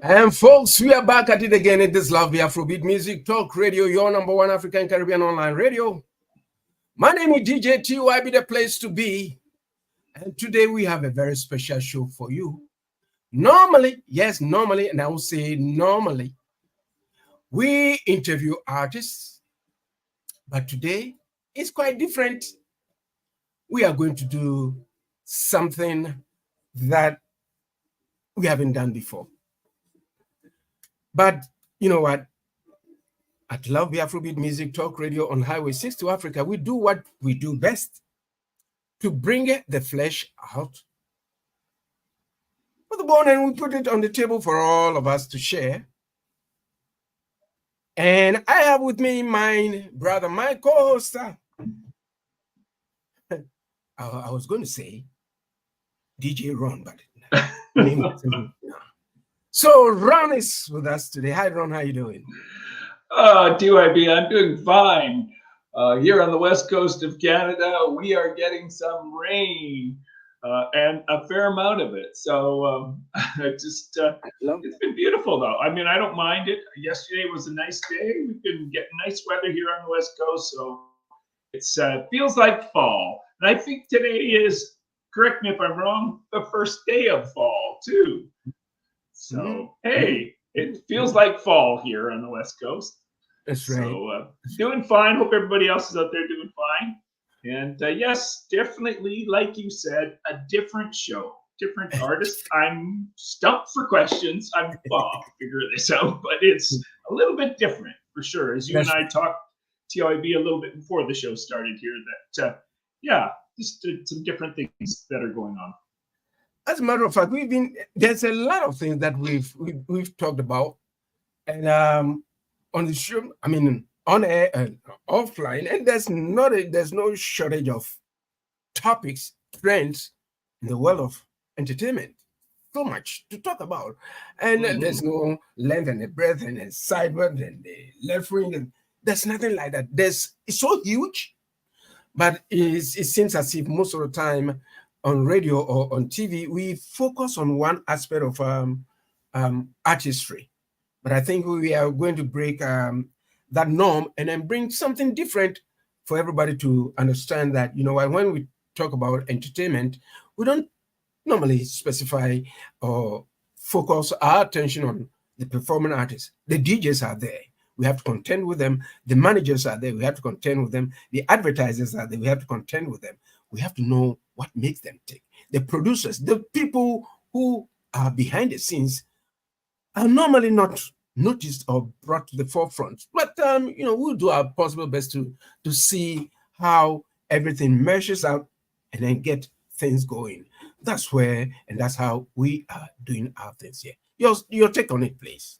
And folks, we are back at it again in this lovely Afrobeat music talk radio, your number one African Caribbean online radio. My name is DJ TyB, the place to be. And today we have a very special show for you. Normally, yes, normally, and I will say normally, we interview artists. But today it's quite different. We are going to do something that we haven't done before. But you know what? At Love the Afrobeat Music Talk Radio on Highway 6 to Africa, we do what we do best, to bring the flesh out of the bone, and we put it on the table for all of us to share. And I have with me my brother, my co-host. I was going to say DJ Ron, but so Ron is with us today. Hi, Ron. How you doing? TyB, I'm doing fine. Here on the west coast of Canada, we are getting some rain and a fair amount of it. So it's been beautiful, though. I mean, I don't mind it. Yesterday was a nice day. We've been getting nice weather here on the west coast, so it's feels like fall. And I think today is, correct me if I'm wrong, the first day of fall, too. So, hey, it feels like fall here on the west coast. That's right. So doing fine. Hope everybody else is out there doing fine. And yes, definitely, like you said, a different show, different artist. I'm stumped for questions. I'm figure this out, but it's a little bit different for sure. As you and I talked, TyB, a little bit before the show started here, that just some different things that are going on. As a matter of fact, there's a lot of things that we've talked about, and on the show, I mean, on air and offline, and there's no shortage of topics, trends in the world of entertainment. So much to talk about, and there's no length and the breadth and the sideward and the left wing, and there's nothing like that. It's so huge, but it seems as if most of the time on radio or on TV, we focus on one aspect of artistry. But I think we are going to break that norm and then bring something different for everybody to understand that, you know, when we talk about entertainment, we don't normally specify or focus our attention on the performing artists. The DJs are there. We have to contend with them. The managers are there. We have to contend with them. The advertisers are there. We have to contend with them. We have to know what makes them tick. The producers, the people who are behind the scenes, are normally not noticed or brought to the forefront. But you know, we'll do our possible best to see how everything measures out and then get things going. That's where, and that's how we are doing our things here. Your take on it, please.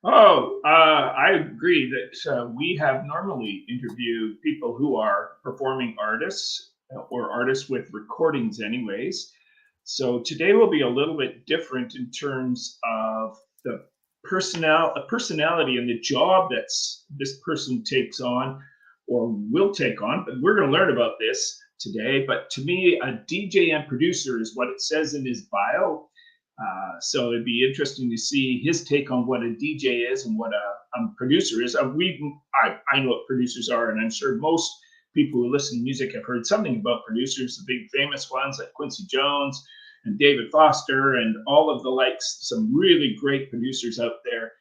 I agree that we have normally interviewed people who are performing artists or artists with recordings anyways. So today will be a little bit different in terms of the personality and the job that this person takes on or will take on. But we're going to learn about this today. But to me, a DJ and producer is what it says in his bio. So it'd be interesting to see his take on what a DJ is and what a producer is. I know what producers are, and I'm sure most people who listen to music have heard something about producers, the big famous ones like Quincy Jones and David Foster and all of the likes, some really great producers out there.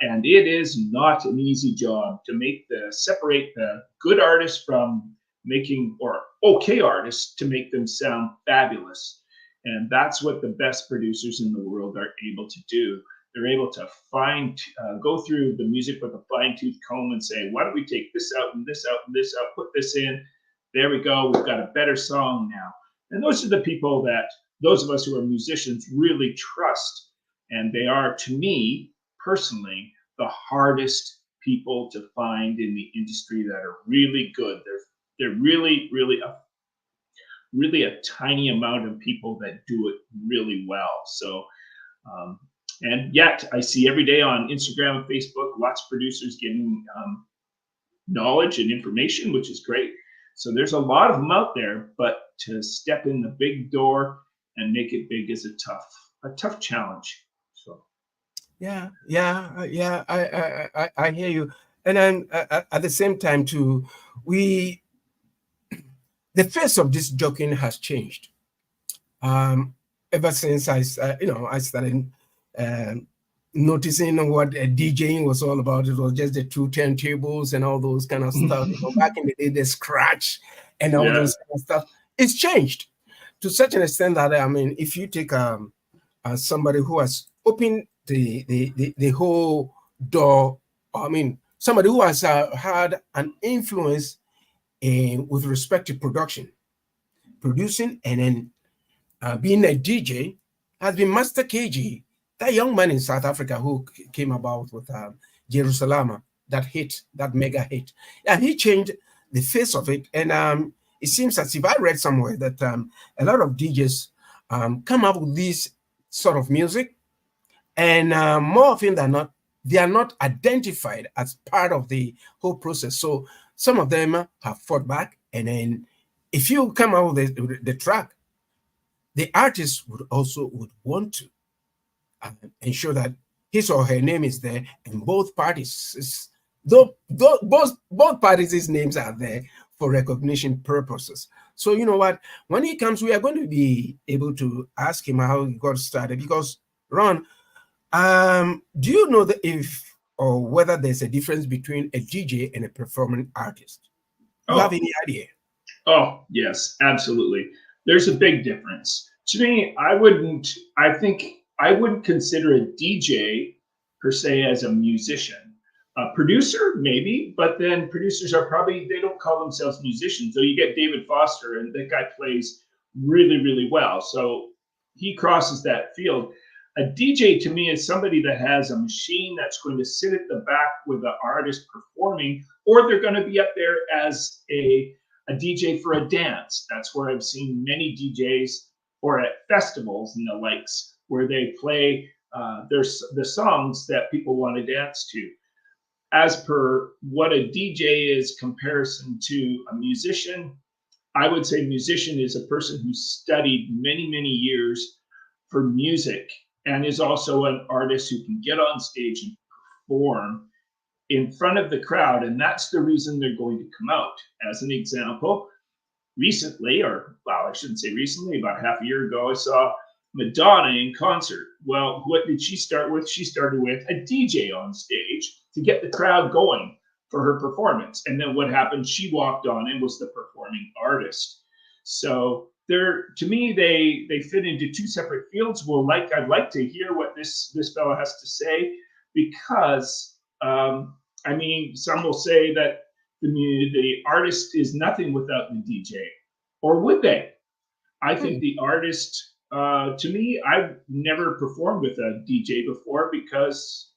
And it is not an easy job to separate the good artists from making, or okay artists, to make them sound fabulous. And that's what the best producers in the world are able to do. They're able to go through the music with a fine-tooth comb and say, why don't we take this out and this out and this out, put this in. There we go. We've got a better song now. And those are the people that those of us who are musicians really trust. And they are, to me, personally, the hardest people to find in the industry that are really good. They're really, really a tiny amount of people that do it really well. So, and yet I see every day on Instagram and Facebook, lots of producers giving knowledge and information, which is great. So there's a lot of them out there, but to step in the big door and make it big is a tough challenge. So Yeah. I hear you. And then at the same time too, we the face of this joking has changed. Ever since I started um, noticing what DJing was all about. It was just the two turntables and all those kind of stuff. Back in the day, the scratch and all Yeah. those kind of stuff. It's changed to such an extent that I mean, if you take somebody who has opened the whole door, I mean, somebody who has had an influence with respect to producing, and then being a DJ has been Master KG, that young man in South Africa who came about with Jerusalem, that mega hit. And he changed the face of it. And it seems as if I read somewhere that a lot of DJs come up with this sort of music, and more often than not, they are not identified as part of the whole process. So some of them have fought back, and then if you come out with the track, the artist would want to ensure that his or her name is there, and both parties, both parties' names are there for recognition purposes. So you know what? When he comes, we are going to be able to ask him how he got started. Because Ron, do you know that if or whether there's a difference between a DJ and a performing artist? You have Oh, any idea? oh, yes, absolutely. There's a big difference. To me, I wouldn't consider a DJ per se as a musician. A producer, maybe, but then producers they don't call themselves musicians. So you get David Foster, and that guy plays really, really well. So he crosses that field. A DJ to me is somebody that has a machine that's going to sit at the back with the artist performing, or they're going to be up there as a DJ for a dance. That's where I've seen many DJs, or at festivals and the likes, where they play the songs that people want to dance to. As per what a DJ is comparison to a musician, I would say musician is a person who studied many, many years for music, and is also an artist who can get on stage and perform in front of the crowd. And that's the reason they're going to come out. As an example, recently, or well, I shouldn't say recently, about half a year ago, I saw Madonna in concert. Well, what did she start with? She started with a DJ on stage to get the crowd going for her performance. And then what happened? She walked on and was the performing artist. So to me, they fit into two separate fields. Well, I'd like to hear what this fellow has to say, because I mean, some will say that the artist is nothing without the DJ, or would they? I think the artist, to me, I've never performed with a DJ before, because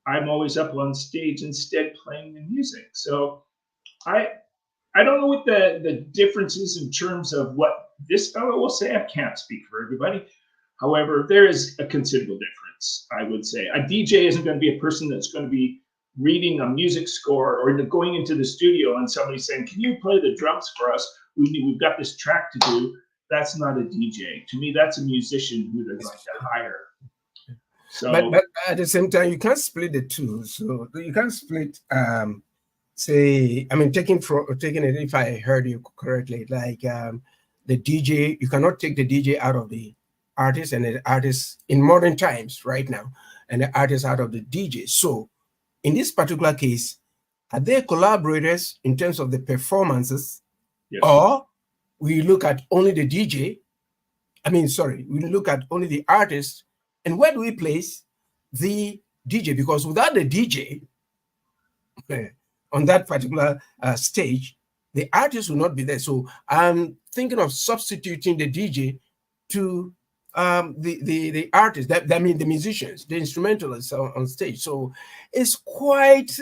I'm always up on stage instead playing the music. So I I don't know what the difference is in terms of what this fellow will say. I can't speak for everybody. However, there is a considerable difference, I would say. A DJ isn't going to be a person that's going to be reading a music score, or going into the studio and somebody saying, "Can you play the drums for us? We've got this track to do." That's not a DJ. To me, that's a musician who they're going to hire. So, But at the same time, you can't split the two. So you can't split. Say, I mean, taking it. If I heard you correctly, like the DJ, you cannot take the DJ out of the artist, and the artist in modern times right now, and the artist out of the DJ. So in this particular case, are they collaborators in terms of the performances, yes. or we look at only the DJ? I mean, sorry, we look at only the artist, and where do we place the DJ? Because without the DJ on that particular stage, the artist will not be there. So I'm thinking of substituting the DJ to the artist. I mean, the musicians, the instrumentalists on stage. So it's quite,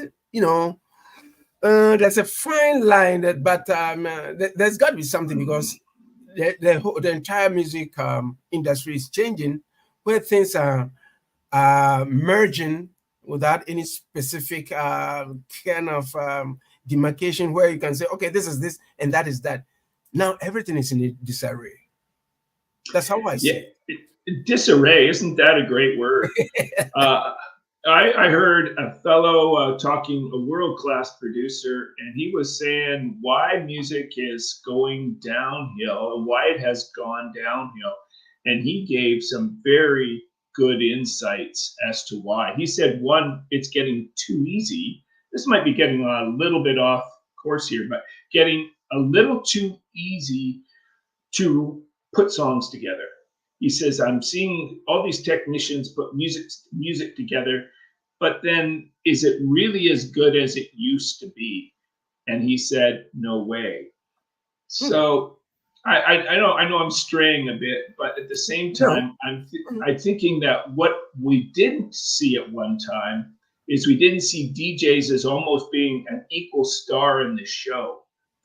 there's a fine line but there's got to be something, because the entire music industry is changing, where things are merging without any specific kind of demarcation, where you can say, okay, this is this and that is that. Now everything is in a disarray. That's how I see it. Disarray, isn't that a great word? I heard a fellow talking, a world-class producer, and he was saying why music is going downhill and why it has gone downhill. And he gave some very good insights as to why. He said, one, it's getting too easy. This might be getting a little bit off course here, but getting a little too easy to put songs together. He says, I'm seeing all these technicians put music together, but then is it really as good as it used to be? And he said, no way. So I know I'm straying a bit, but at the same time, I'm thinking that what we didn't see at one time is we didn't see DJs as almost being an equal star in the show.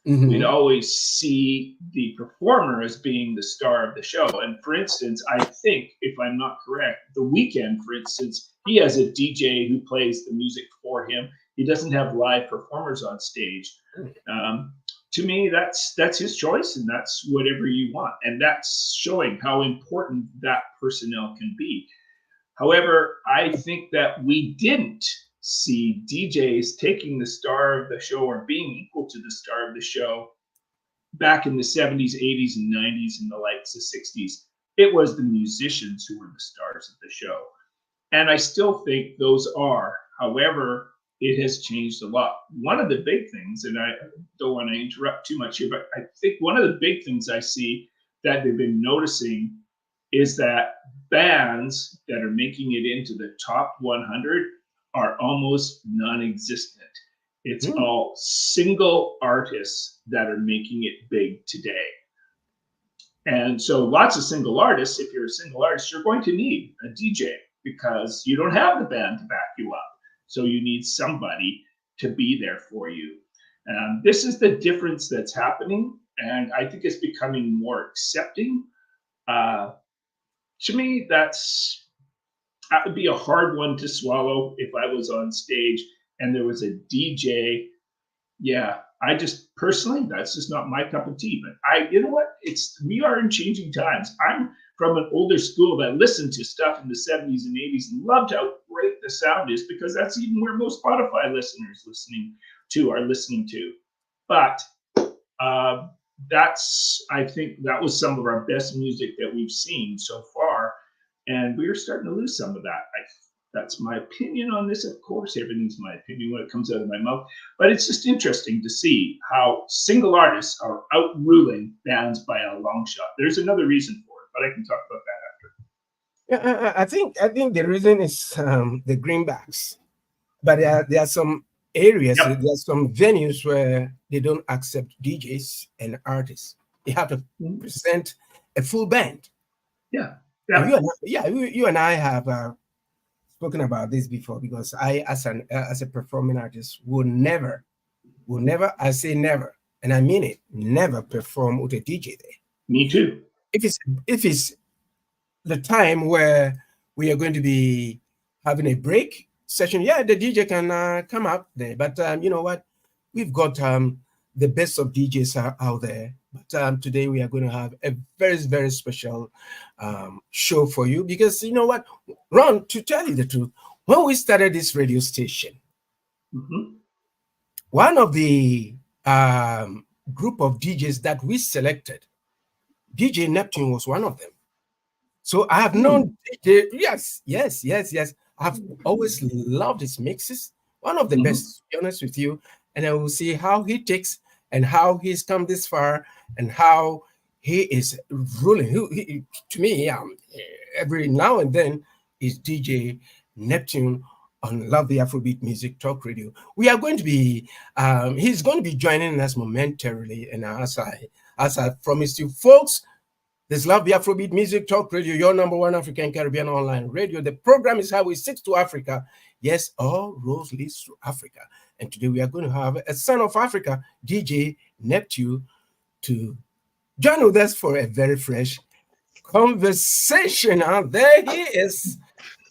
We'd always see the performer as being the star of the show. And for instance, I think, if I'm not correct, The Weeknd, for instance, he has a DJ who plays the music for him. He doesn't have live performers on stage. To me, that's his choice, and that's whatever you want. And that's showing how important that personnel can be. However, I think that we didn't see DJs taking the star of the show or being equal to the star of the show back in the 70s, 80s, and 90s, and the likes of 60s. It was the musicians who were the stars of the show. And I still think those are. However, it has changed a lot. One of the big things, and I don't want to interrupt too much here, but I think one of the big things I see that they've been noticing is that bands that are making it into the top 100 are almost non-existent. It's all single artists that are making it big today. And so lots of single artists, if you're a single artist, you're going to need a DJ because you don't have the band to back you up. So you need somebody to be there for you. This is the difference that's happening. And I think it's becoming more accepting. To me, that would be a hard one to swallow if I was on stage and there was a DJ. Yeah, I just personally, that's just not my cup of tea. But you know what? We are in changing times. I'm from an older school that listened to stuff in the 70s and 80s and loved how great the sound is, because that's even where most Spotify listeners are listening to. But I think that was some of our best music that we've seen so far. And we're starting to lose some of that. That's my opinion on this. Of course, everything's my opinion when it comes out of my mouth. But it's just interesting to see how single artists are outruling bands by a long shot. There's another reason for it, but I can talk about that after. Yeah, I think the reason is the greenbacks. But there are some areas, there are some venues where they don't accept DJs and artists. They have to present a full band. Yeah. You and I have spoken about this before, because I, as a performing artist, will never, I say never, and I mean it, never perform with a DJ there. Me too. If it's the time where we are going to be having a break session, yeah, the DJ can come out there. But you know what? We've got the best of DJs out there. But today we are going to have a very, very special show for you, because you know what, Ron, to tell you the truth, when we started this radio station, one of the group of DJs that we selected, DJ NEPTUNE was one of them. So I have known DJ, yes. I've always loved his mixes. One of the best, to be honest with you. And I will see how he takes and how he's come this far and how he is ruling. To me, every now and then is DJ NEPTUNE on Love the Afrobeat Music Talk Radio. We are going to be, he's going to be joining us momentarily. And as I promised you, folks, this Love the Afrobeat Music Talk Radio, your number one African Caribbean online radio. The program is Highway 6 to Africa. Yes, all roads leads to Africa. And today we are going to have a son of Africa, DJ NEPTUNE, to join with us for a very fresh conversation. There he is.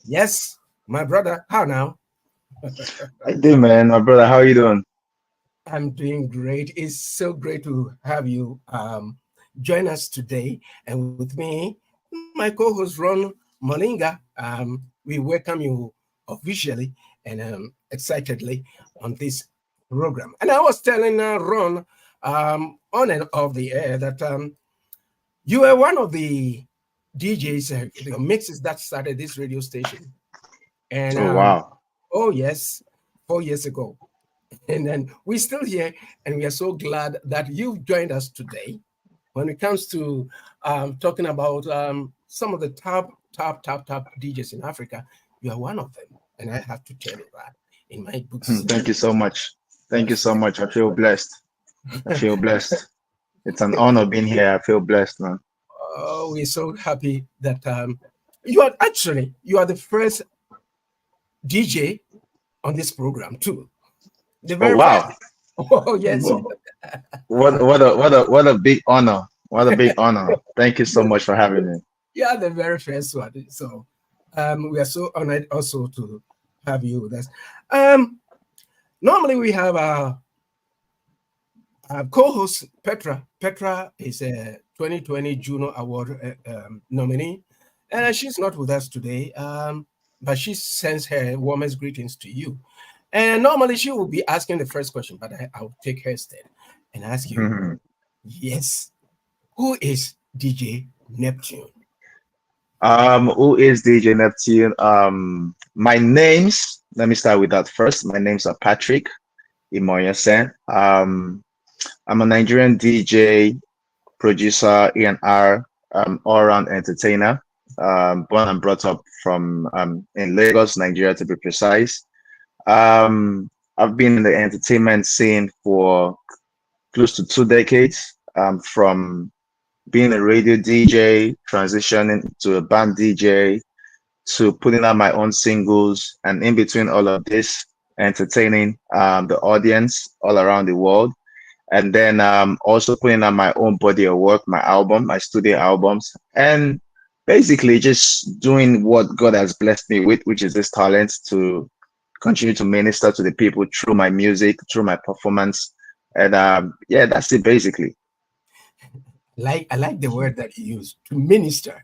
Yes, my brother. How now? I do, man. My brother, how are you doing? I'm doing great. It's so great to have you join us today. And with me, my co-host Ron Mollinga. We welcome you officially and excitedly on this program. And I was telling Ron on and off the air that you were one of the DJs, the mixes that started this radio station. And Oh, wow. oh yes, 4 years ago. And then we're still here, and we are so glad that you've joined us today when it comes to talking about some of the top DJs in Africa. You are one of them, and I have to tell you that in my books. Thank you so much. Thank you so much. I feel blessed. I feel blessed. It's an honor being here. I feel blessed, man. Oh, we're so happy that you are the first DJ on this program too. The very Oh, wow. first. Oh yes. What a big honor. What a big honor. Thank you so much for having me. Yeah, the very first one. So we are so honored also to have you with us. Normally we have our co-host PETRAA. PETRAA is a 2020 Juno Award nominee, and she's not with us today, but she sends her warmest greetings to you. And normally she will be asking the first question, but I'll take her instead and ask you, yes, who is DJ NEPTUNE? Who is DJ NEPTUNE? My names, let me start with that first. My names are Patrick Imoyesen. I'm a Nigerian DJ, producer, E&R, all-around entertainer. Born and brought up from in Lagos, Nigeria, to be precise. I've been in the entertainment scene for close to 2 decades, from being a radio DJ, transitioning to a band DJ, to putting out my own singles, and in between all of this, entertaining the audience all around the world. And then also putting out my own body of work, my studio albums, and basically just doing what God has blessed me with, which is this talent to continue to minister to the people through my music, through my performance. And yeah, that's it basically. I like the word that you use, to minister.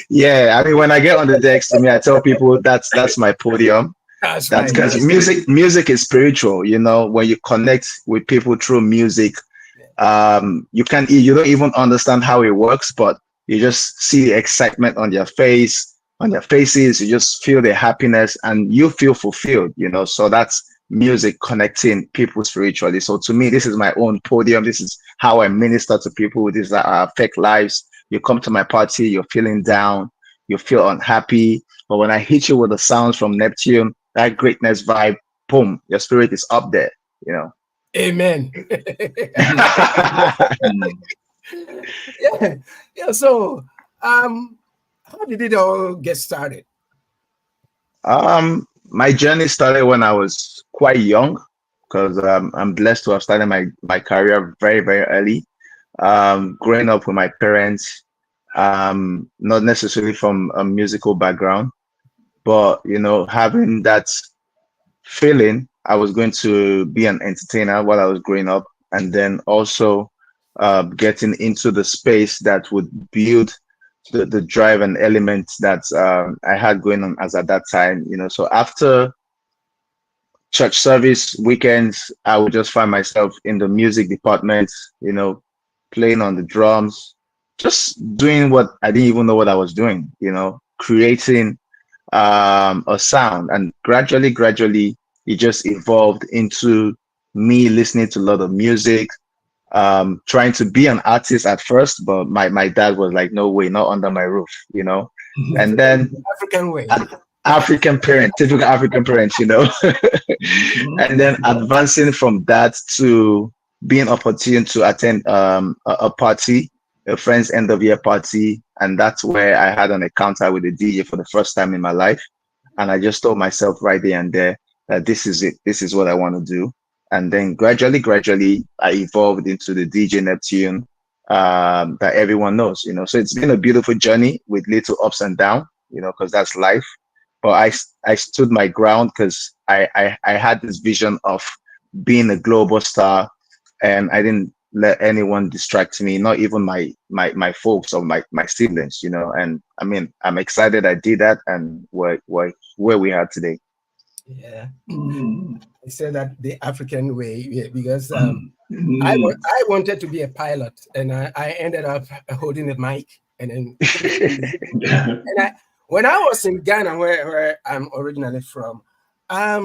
Yeah, I mean, when I get on the decks, to me, I tell people that's my podium. That's because right. music is spiritual. You know, when you connect with people through music, you don't even understand how it works, but you just see the excitement on their faces. You just feel the happiness, and you feel fulfilled. You know, so that's music connecting people spiritually. So to me, this is my own podium. This is how I minister to people. This is how I affect lives. You come to my party, you're feeling down, you feel unhappy, but when I hit you with the sounds from Neptune, that greatness vibe, boom, your spirit is up there, you know. Amen. Yeah. So, how did it all get started? My journey started when I was quite young, because I'm blessed to have started my career very, very early. Growing up with my parents, not necessarily from a musical background, but you know, having that feeling I was going to be an entertainer while I was growing up, and then also getting into the space that would build the drive and elements that I had going on as at that time, you know. So after church service weekends, I would just find myself in the music department, you know, playing on the drums, just doing what I didn't even know what I was doing, you know, creating a sound. And gradually it just evolved into me listening to a lot of music, trying to be an artist at first, but my dad was like, no way, not under my roof, you know. And then African way. African parent, typical African parents, you know. And then advancing from that to being opportune to attend a party, a friend's end of year party, and that's where I had an encounter with a DJ for the first time in my life. And I just told myself right there and there that this is it, this is what I want to do. And then gradually I evolved into the DJ NEPTUNE that everyone knows, you know. So it's been a beautiful journey with little ups and downs, you know, because that's life. But I stood my ground because I had this vision of being a global star, and I didn't let anyone distract me, not even my folks or my siblings, you know. And I mean, I'm excited I did that, and where we are today. Yeah. Mm. I said that the African way, yeah, because Mm. I wanted to be a pilot, and I ended up holding the mic, and then and when I was in Ghana, where I'm originally from, I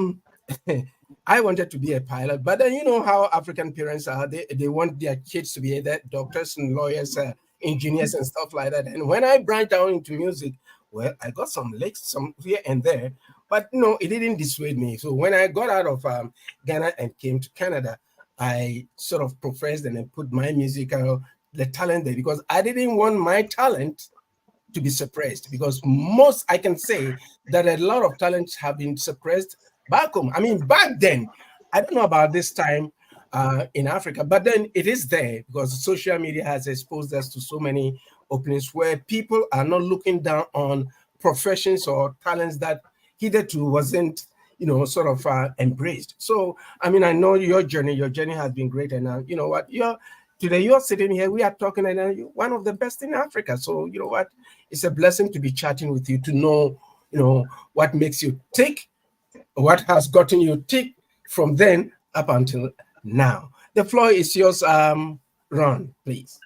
wanted to be a pilot, but then you know how African parents are. They want their kids to be either doctors and lawyers, engineers and stuff like that. And when I branched out into music, well, I got some licks, some here and there, but no, it didn't dissuade me. So when I got out of Ghana and came to Canada, I sort of professed and then put my music, the talent there, because I didn't want my talent to be suppressed, because most, I can say that a lot of talents have been suppressed back home. I mean, back then, I don't know about this time in Africa, but then it is there, because social media has exposed us to so many openings where people are not looking down on professions or talents that hitherto wasn't, you know, sort of embraced. So, I mean, I know your journey has been great, and you know what, today you're sitting here, we are talking, and you're one of the best in Africa. So, you know what, it's a blessing to be chatting with you, to know, you know, what makes you tick, what has gotten you tick from then up until now. The floor is yours, Ron, please.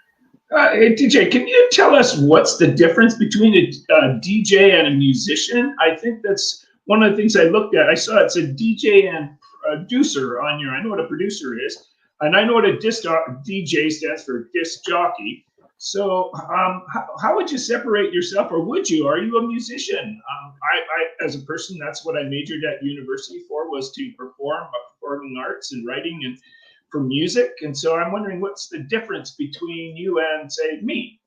Hey, DJ, can you tell us what's the difference between a DJ and a musician? I think that's one of the things I looked at. I saw it said DJ and producer on your, I know what a producer is, and I know what a DJ stands for, disc jockey. So how would you separate yourself, or would you? Are you a musician? I as a person, that's what I majored at university for, was to perform, performing arts and writing and for music. And so I'm wondering, what's the difference between you and, say, me?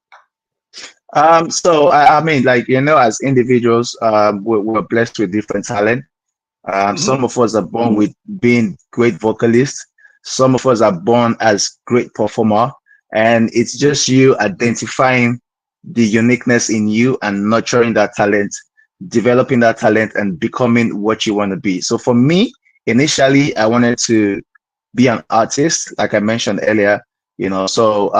So I mean, like, you know, as individuals, we're blessed with different talent. Some of us are born with being great vocalists. Some of us are born as great performer, and it's just you identifying the uniqueness in you and nurturing that talent, developing that talent, and becoming what you want to be. So for me, initially, I wanted to be an artist, like I mentioned earlier, you know. So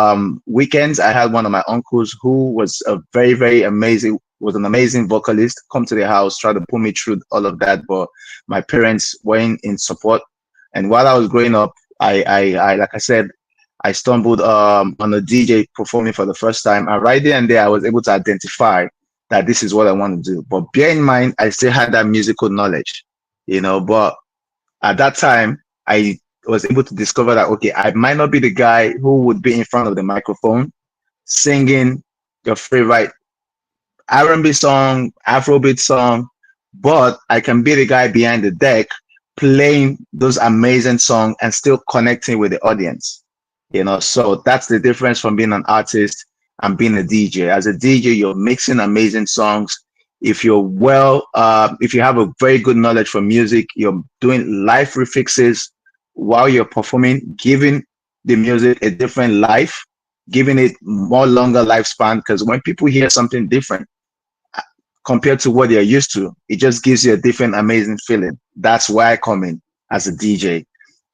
weekends, I had one of my uncles who was a very amazing, was an amazing vocalist, come to the house, try to put me through all of that, but my parents weren't in support. And while I was growing up, I like I said, I stumbled on a DJ performing for the first time, and right there and there I was able to identify that this is what I want to do. But bear in mind, I still had that musical knowledge, you know. But at that time, I was able to discover that, okay, I might not be the guy who would be in front of the microphone singing your favorite R&B song, Afrobeat song, but I can be the guy behind the deck playing those amazing songs and still connecting with the audience, you know. So that's the difference from being an artist and being a DJ. As a DJ, you're mixing amazing songs. If you're if you have a very good knowledge for music, you're doing live refixes while you're performing, giving the music a different life, giving it more longer lifespan. Because when people hear something different compared to what they're used to, it just gives you a different amazing feeling. That's why I come in as a DJ.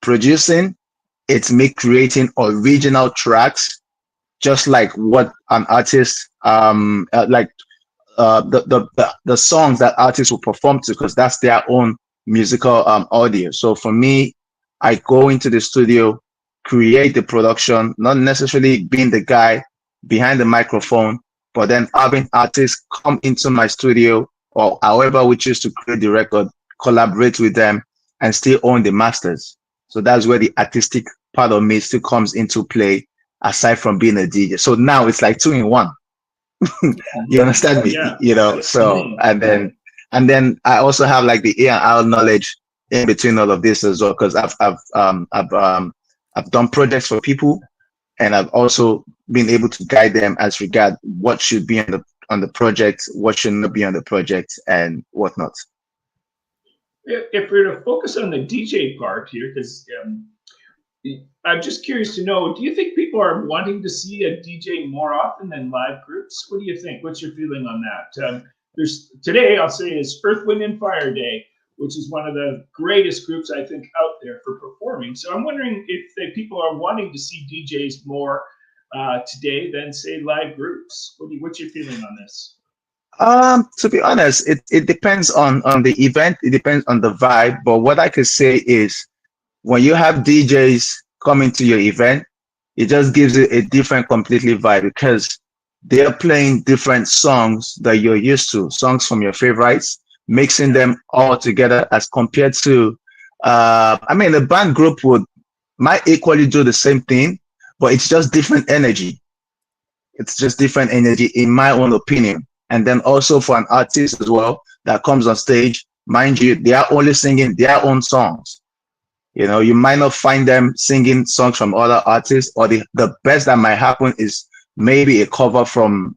Producing, it's me creating original tracks, just like what an artist the songs that artists will perform to, because that's their own musical audio. So for me, I go into the studio, create the production, not necessarily being the guy behind the microphone, but then having artists come into my studio, or however we choose to create the record, collaborate with them, and still own the masters. So that's where the artistic part of me still comes into play, aside from being a DJ. So now it's like 2 in 1. You understand me? Yeah. You know, so and then I also have like the A&R knowledge in between all of this as well, because I've done projects for people, and I've also been able to guide them as regard what should be on the project, what should not be on the project, and whatnot. If we're to focus on the DJ part here, because I'm just curious to know, do you think people are wanting to see a DJ more often than live groups? What do you think? What's your feeling on that? There's today, I'll say, is Earth, Wind, and Fire Day, which is one of the greatest groups I think out there for performing. So I'm wondering if people are wanting to see DJs more today than say live groups. What's your feeling on this? To be honest, it depends on the event. It depends on the vibe. But what I could say is, when you have DJs coming to your event, it just gives it a different completely vibe, because they're playing different songs that you're used to, songs from your favorites, mixing them all together, as compared to, I mean, the band group might equally do the same thing, but it's just different energy. It's just different energy, in my own opinion. And then also for an artist as well that comes on stage, mind you, they are only singing their own songs. You know, you might not find them singing songs from other artists, or the best that might happen is maybe a cover from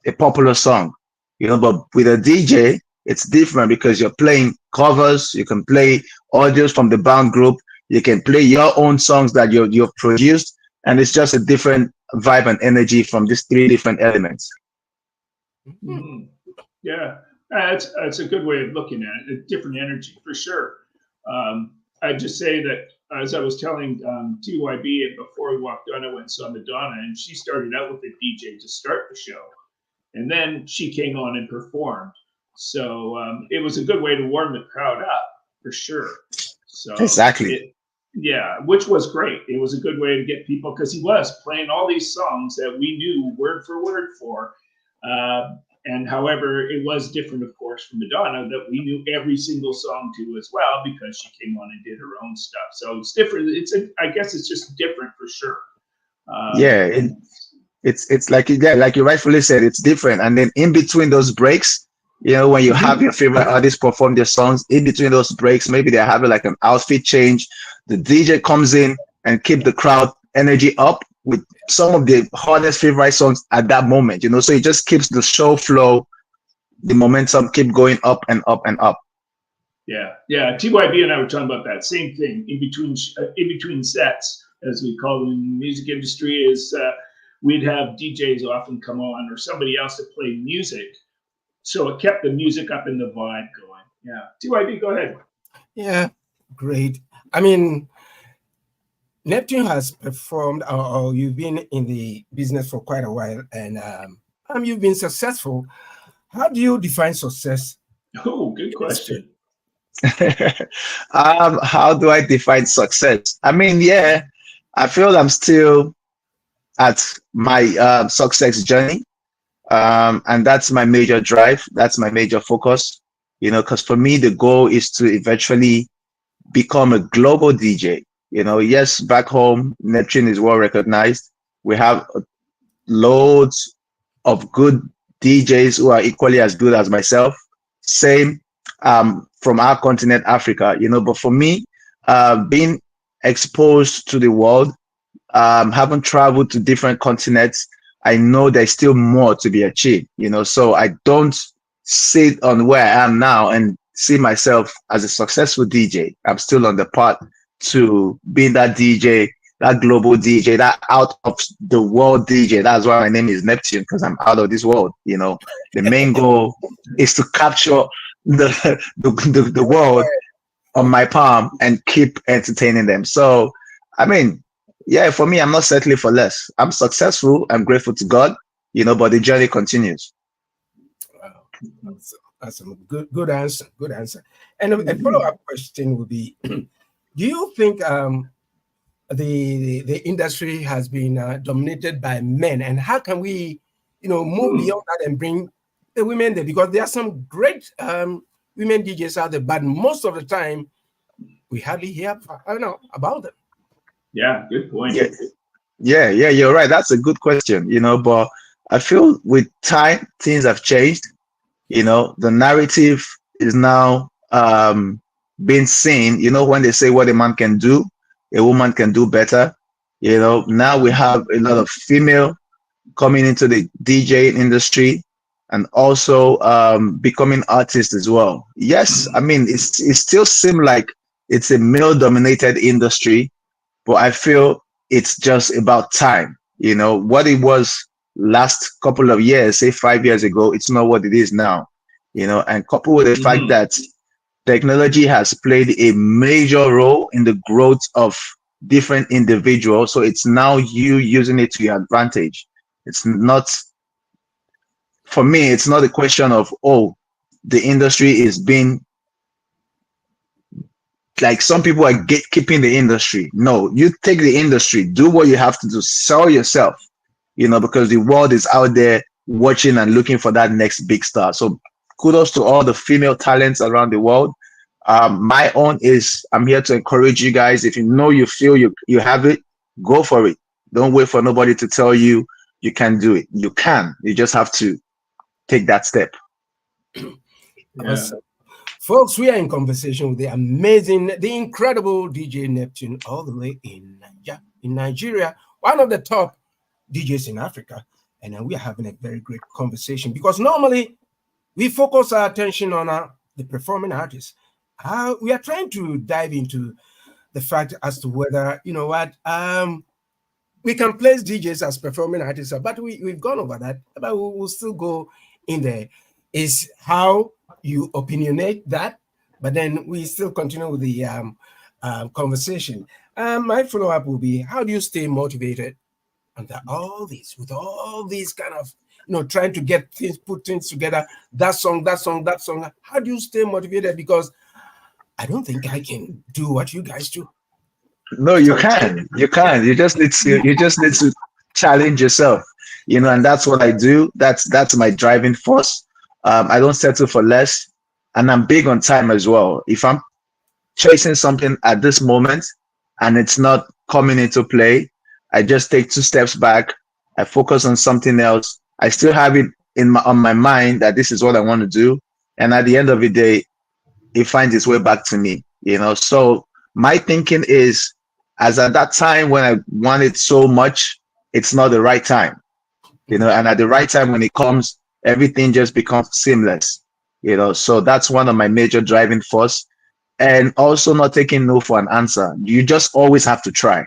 a popular song. You know, but with a DJ, it's different, because you're playing covers, you can play audios from the band group, you can play your own songs that you've produced, and it's just a different vibe and energy from these three different elements. Mm-hmm. Yeah, that's a good way of looking at it. A different energy for sure. I'd just say that, as I was telling TyB before we walked on, I went and saw Madonna, and she started out with a DJ to start the show, and then she came on and performed. So it was a good way to warm the crowd up for sure. So exactly. Yeah, which was great. It was a good way to get people, because he was playing all these songs that we knew word for word for. And however, it was different, of course, from Madonna, that we knew every single song to as well, because she came on and did her own stuff. So it's different. I guess it's just different for sure. It's like, yeah, like you rightfully said, it's different. And then in between those breaks, you know, when you have your favorite artists perform their songs, in between those breaks, maybe they're having like an outfit change. The DJ comes in and keep the crowd energy up with some of the hardest favorite songs at that moment, you know, so it just keeps the show flow, the momentum keep going up and up and up. Yeah, TyB and I were talking about that same thing in between sets, as we call them in the music industry, is we'd have DJs often come on, or somebody else to play music, so it kept the music up and the vibe going. Yeah, TyB, go ahead. Yeah, great. I mean, NEPTUNE has performed, or you've been in the business for quite a while, and you've been successful. How do you define success? Oh, good question. How do I define success? I mean, yeah, I feel I'm still at my success journey, and that's my major drive. That's my major focus, you know, because for me, the goal is to eventually become a global DJ. You know, yes, back home, NEPTUNE is well recognized. We have loads of good DJs who are equally as good as myself. Same from our continent, Africa, you know, but for me, being exposed to the world, having traveled to different continents, I know there's still more to be achieved, you know, so I don't sit on where I am now and see myself as a successful DJ. I'm still on the path to being that DJ, that global DJ, that out of the world DJ. That's why my name is NEPTUNE, because I'm out of this world. You know, the main goal is to capture the world on my palm and keep entertaining them. So, I mean, yeah, for me, I'm not settling for less. I'm successful. I'm grateful to God, you know, but the journey continues. Wow. That's a good answer. Good answer. And a follow-up question would be, do you think the industry has been dominated by men, and how can we, you know, move beyond that and bring the women there? Because there are some great women DJs out there, but most of the time we hardly hear about them. Yeah, good point. Yeah, you're right. That's a good question, you know, but I feel with time things have changed. You know, the narrative is now being seen. You know, when they say what a man can do, a woman can do better. You know, now we have a lot of female coming into the DJ industry and also becoming artists as well. Yes, I mean, it still seems like it's a male-dominated industry, but I feel it's just about time. You know, what it was last couple of years, say 5 years ago, it's not what it is now. You know, and coupled with the fact that technology has played a major role in the growth of different individuals. So it's now you using it to your advantage. It's not, for me, it's not a question of, oh, the industry is being, like some people are gatekeeping the industry. No, you take the industry, do what you have to do, sell yourself, because the world is out there watching and looking for that next big star. So kudos to all the female talents around the world. My own is, I'm here to encourage you guys. If you feel you have it, go for it. Don't wait for nobody to tell you you can do it. You can. You just have to take that step. Yeah. Folks, we are in conversation with the incredible DJ NEPTUNE, all the way in Nigeria, one of the top DJs in Africa. And we are having a very great conversation, because normally we focus our attention on the performing artists. We are trying to dive into the fact as to whether, we can place DJs as performing artists, but we've gone over that, but we'll still go in there. Is how you opinionate that, but then we still continue with the conversation. My follow-up will be, how do you stay motivated under all this, with all these kind of, trying to get things, put things together, that song. How do you stay motivated? Because I don't think I can do what you guys do. No, you can. You can. You just need to challenge yourself, and that's what I do. That's my driving force. I don't settle for less, and I'm big on time as well. If I'm chasing something at this moment and it's not coming into play, I just take 2 steps back. I focus on something else. I still have it on my mind that this is what I want to do, and at the end of the day, it finds its way back to me. So my thinking is, as at that time when I want it so much, it's not the right time. And at the right time, when it comes, everything just becomes seamless. So that's one of my major driving force. And also not taking no for an answer. You just always have to try.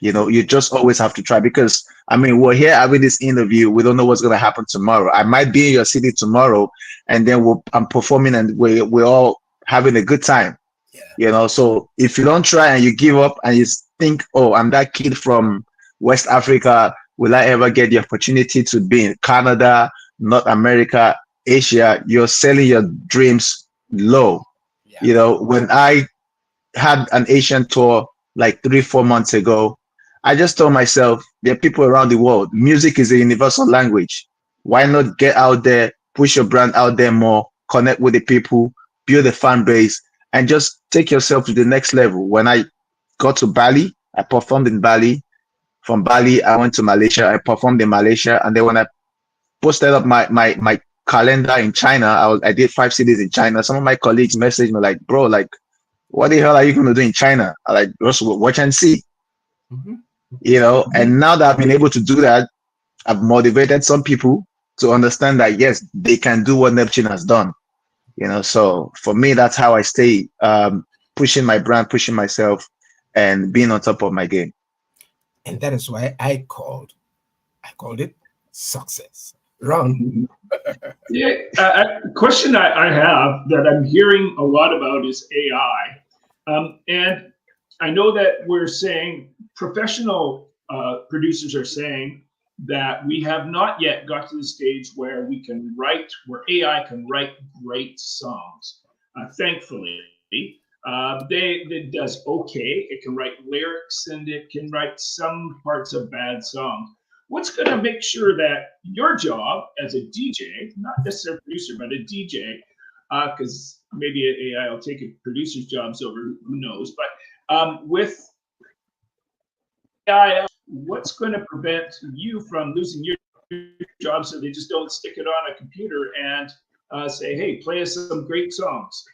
You just always have to try, because we're here having this interview. We don't know what's going to happen tomorrow. I might be in your city tomorrow, and then I'm performing, and we're all having a good time. So if you don't try and you give up and you think, oh, I'm that kid from West Africa, will I ever get the opportunity to be in Canada, North America, Asia? You're selling your dreams low. When I had an Asian tour like 3-4 months ago, I just told myself, there are people around the world. Music is a universal language. Why not get out there, push your brand out there more, connect with the people, build a fan base, and just take yourself to the next level. When I got to Bali, I performed in Bali. From Bali, I went to Malaysia. I performed in Malaysia. And then when I posted up my calendar in China, I did 5 cities in China. Some of my colleagues messaged me like, bro, like, what the hell are you going to do in China? I like, just watch and see. And now that I've been able to do that, I've motivated some people to understand that, yes, they can do what NEPTUNE has done. So for me, that's how I stay pushing my brand, pushing myself, and being on top of my game. And that is why I called it success. Ron. Yeah, a question I have that I'm hearing a lot about is AI. And I know that we're saying, professional producers are saying that we have not yet got to the stage where where AI can write great songs. Thankfully, it does okay. It can write lyrics, and it can write some parts of bad songs. What's going to make sure that your job as a DJ, not necessarily a producer, but a DJ, because maybe AI will take a producer's jobs over, who knows, but with AI, what's going to prevent you from losing your job so they just don't stick it on a computer and say, hey, play us some great songs?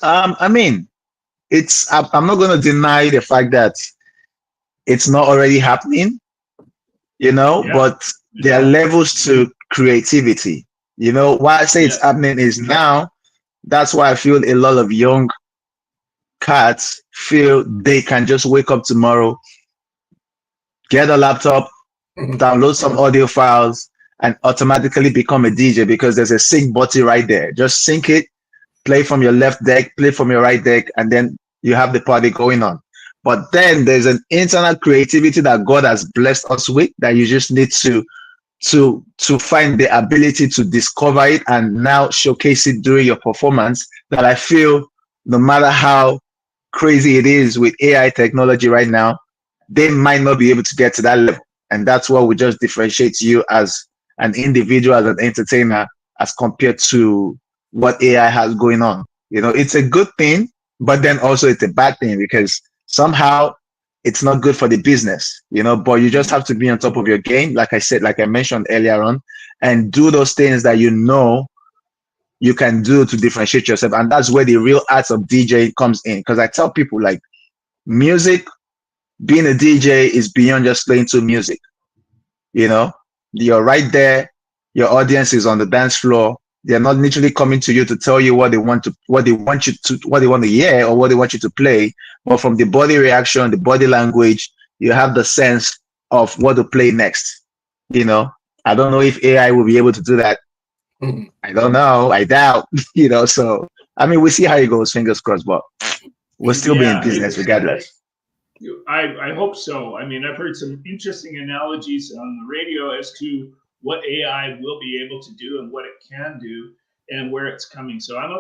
I'm not going to deny the fact that it's not already happening, but there are levels to creativity. Why I say it's happening is now, that's why I feel a lot of young cats feel they can just wake up tomorrow, get a laptop, download some audio files, and automatically become a DJ, because there's a sync button right there. Just sync it, play from your left deck, play from your right deck, and then you have the party going on. But then there's an internal creativity that God has blessed us with that you just need to find the ability to discover it and now showcase it during your performance. That I feel no matter how crazy it is with AI technology right now, they might not be able to get to that level. And that's what would just differentiate you as an individual, as an entertainer, as compared to what AI has going on. You know, it's a good thing, but then also it's a bad thing because somehow it's not good for the business, you know, but you just have to be on top of your game. Like I said, like I mentioned earlier on, and do those things that you know you can do to differentiate yourself. And that's where the real art of DJ comes in. Because I tell people, like, music, being a DJ is beyond just playing to music. You know, you're right there. Your audience is on the dance floor. They're not literally coming to you to tell you what they want to hear or what they want you to play. But from the body reaction, the body language, you have the sense of what to play next. You know, I don't know if AI will be able to do that. I don't know. I doubt. You know, so I mean, we'll see how it goes. Fingers crossed, but we'll still be in business regardless. I hope so. I mean, I've heard some interesting analogies on the radio as to what AI will be able to do and what it can do and where it's coming. So I'm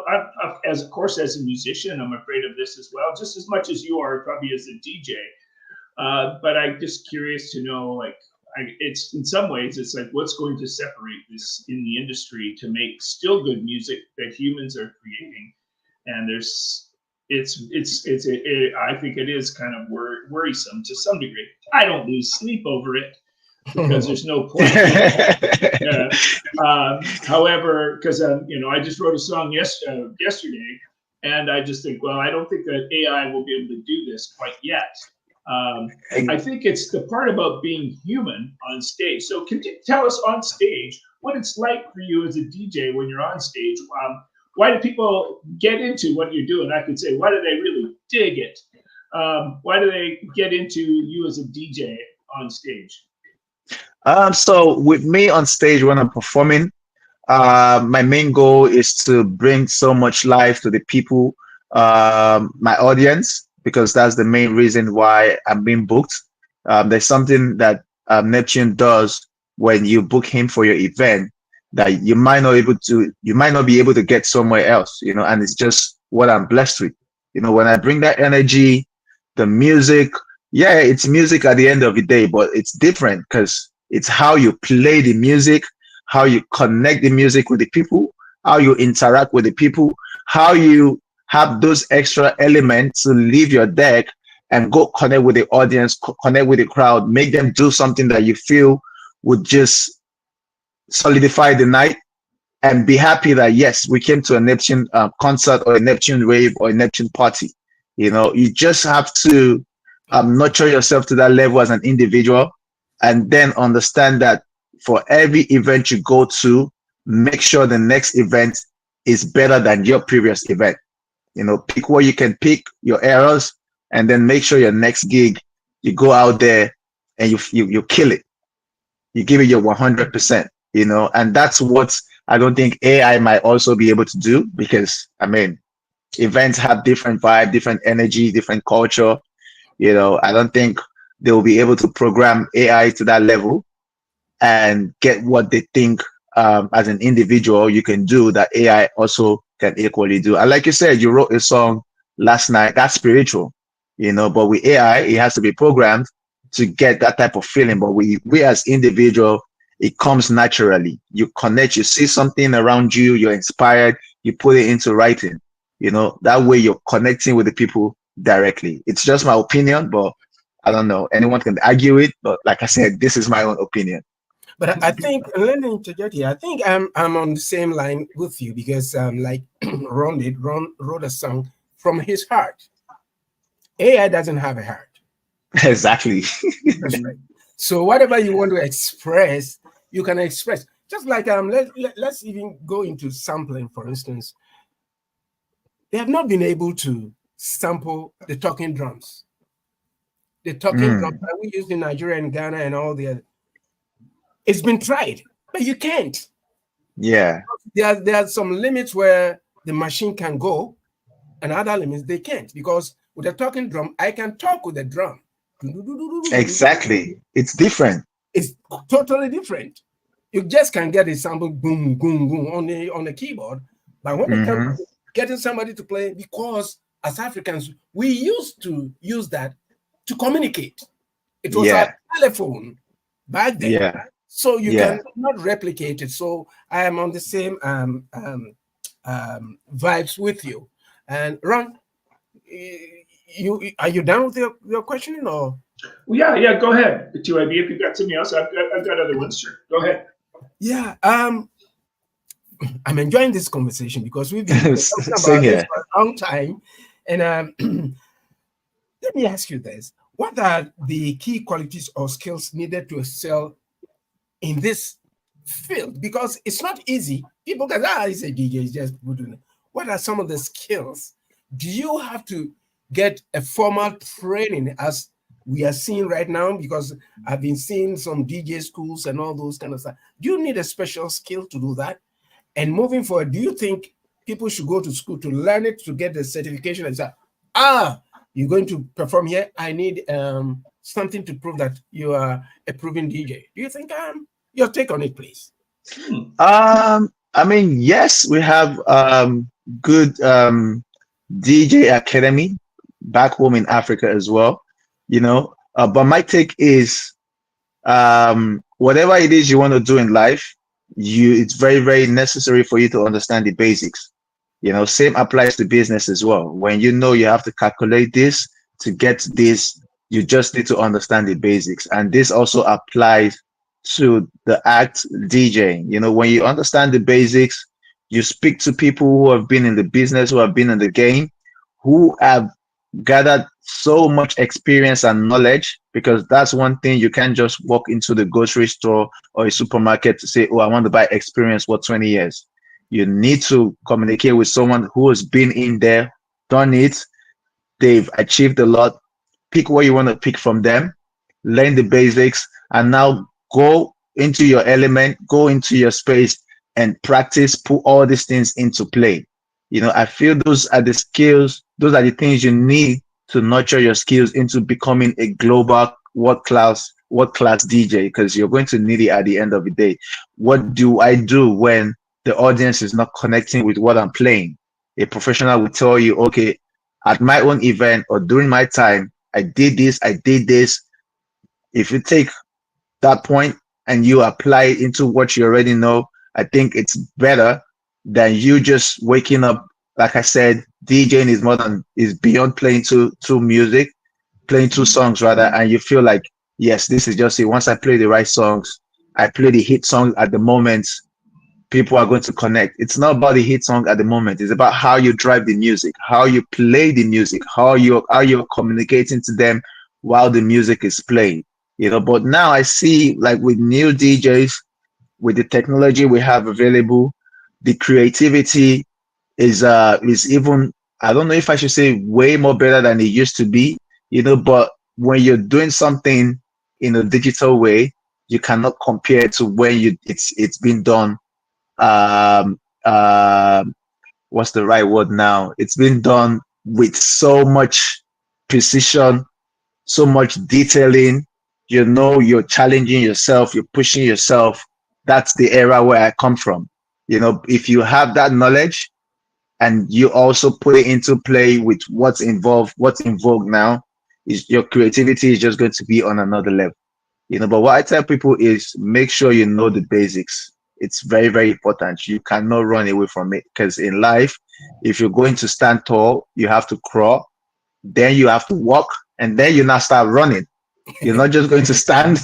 as of course, as a musician, I'm afraid of this as well, just as much as you are probably as a DJ. But I'm just curious to know, like, it's in some ways, it's like, what's going to separate this in the industry to make still good music that humans are creating? And I think it is kind of worrisome to some degree. I don't lose sleep over it because there's no point. However, because you know, I just wrote a song yesterday, and I just think, well, I don't think that AI will be able to do this quite yet. I think it's the part about being human on stage. So can you tell us on stage what it's like for you as a DJ when you're on stage? Why do people get into what you're doing? I could say, why do they really dig it? Why do they get into you as a DJ on stage? So with me on stage when I'm performing, my main goal is to bring so much life to the people, my audience, because that's the main reason why I'm being booked. There's something that NEPTUNE does when you book him for your event that you might not be able to get somewhere else, you know, and it's just what I'm blessed with. You know, when I bring that energy, the music, yeah, it's music at the end of the day, but it's different because it's how you play the music, how you connect the music with the people, how you interact with the people, how you have those extra elements to leave your deck and go connect with the audience, connect with the crowd, make them do something that you feel would just solidify the night and be happy that, yes, we came to a NEPTUNE concert or a NEPTUNE rave or a NEPTUNE party. You know, you just have to nurture yourself to that level as an individual, and then understand that for every event you go to, make sure the next event is better than your previous event. You know, pick where you can pick your errors, and then make sure your next gig, you go out there and you kill it. You give it your 100%, you know, and that's what I don't think AI might also be able to do, because, I mean, events have different vibe, different energy, different culture. You know, I don't think they will be able to program AI to that level and get what they think as an individual you can do that AI also can equally do. And like you said, you wrote a song last night, that's spiritual, you know, but with AI, it has to be programmed to get that type of feeling. But we as individual, it comes naturally. You connect, you see something around you, you're inspired, you put it into writing, you know, that way you're connecting with the people directly. It's just my opinion, but I don't know, anyone can argue it, but like I said, this is my own opinion. But I think, let me interject here, I think I'm on the same line with you, because like Ron wrote a song from his heart. AI doesn't have a heart. Exactly. That's right. So whatever you want to express, you can express. Just like let's even go into sampling, for instance. They have not been able to sample the talking drums. The talking drums that we use in Nigeria and Ghana and all the other. It's been tried, but you can't. Yeah. There are some limits where the machine can go and other elements they can't, because with a talking drum, I can talk with a drum. Exactly. It's different. It's totally different. You just can get a sample boom, boom, boom on the keyboard. But when it comes to getting somebody to play, because as Africans, we used to use that to communicate. It was our telephone back then. Yeah. So you cannot replicate it. So I am on the same vibes with you. And Ron, are you done with your questioning or? Well, yeah, go ahead. TyB, if you've got something else, I've got other ones, sure. Go ahead. Yeah, I'm enjoying this conversation because we've been talking about this for a long time. And let me ask you this. What are the key qualities or skills needed to excel in this field? Because it's not easy. People can say, he's a DJ, he's just doing it. What are some of the skills? Do you have to get a formal training as we are seeing right now? Because I've been seeing some DJ schools and all those kind of stuff. Do you need a special skill to do that? And moving forward, do you think people should go to school to learn it, to get the certification and say, you're going to perform here, I need something to prove that you are a proven DJ? Do you think your take on it, please? I mean, yes, we have good DJ academy back home in Africa as well, you know. But my take is whatever it is you want to do in life, it's very, very necessary for you to understand the basics. You know, same applies to business as well. When you know you have to calculate this to get this, you just need to understand the basics. And this also applies to the act DJing. You know, when you understand the basics, you speak to people who have been in the business, who have been in the game, who have gathered so much experience and knowledge, because that's one thing. You can't just walk into the grocery store or a supermarket to say, oh, I want to buy experience for 20 years. You need to communicate with someone who has been in there, done it, they've achieved a lot. Pick what you want to pick from them, learn the basics, and now go into your element, go into your space and practice, put all these things into play. You know, I feel those are the skills, those are the things you need to nurture your skills into becoming a global world-class DJ, because you're going to need it at the end of the day. What do I do when the audience is not connecting with what I'm playing? A professional will tell you, okay, at my own event or during my time, I did this, I did this. If you take that point and you apply it into what you already know, I think it's better than you just waking up. Like I said, DJing is beyond playing two music, playing two songs rather, and you feel like, yes, this is just it. Once I play the right songs, I play the hit song at the moment, people are going to connect. It's not about the hit song at the moment. It's about how you drive the music, how you play the music, how you're communicating to them while the music is playing. You know, but now I see, like with new DJs, with the technology we have available, the creativity is even, I don't know if I should say way more better than it used to be, you know. But when you're doing something in a digital way, you cannot compare it to when it's been done. What's the right word now? It's been done with so much precision, so much detailing. You know, you're challenging yourself, you're pushing yourself. That's the era where I come from. You know, if you have that knowledge and you also put it into play with what's involved, what's in vogue now, is your creativity is just going to be on another level. You know, but what I tell people is make sure you know the basics. It's very, very important. You cannot run away from it, because in life, if you're going to stand tall, you have to crawl, then you have to walk, and then you now start running. You're not just going to stand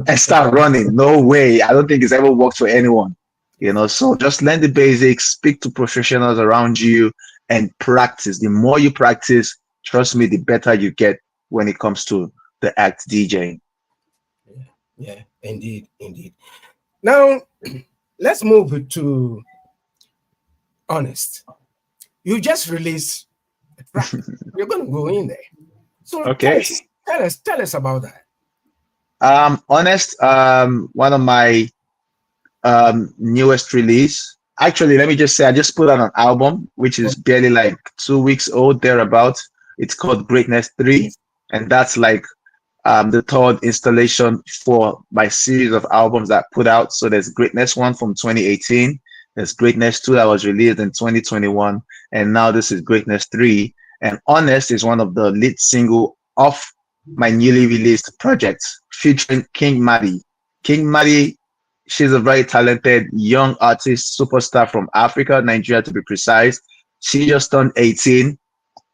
and start running. No way. I don't think it's ever worked for anyone. You know, so just learn the basics, speak to professionals around you, and practice. The more you practice, trust me, the better you get when it comes to the act DJing. Yeah, indeed. Now, let's move to Honest. You just released a track. You're going to go in there. So okay, tell us about that. Honest, one of my newest release. actually, let me just say, I just put out an album, which is barely like 2 weeks old, thereabout. It's called Greatness 3. And that's like the third installation for my series of albums that I put out. So there's Greatness 1 from 2018. There's Greatness 2 that was released in 2021. And now this is Greatness 3. And Honest is one of the lead single of my newly released project featuring Qing Madi. Qing Madi, she's a very talented young artist, superstar from Africa, Nigeria to be precise. She just turned 18.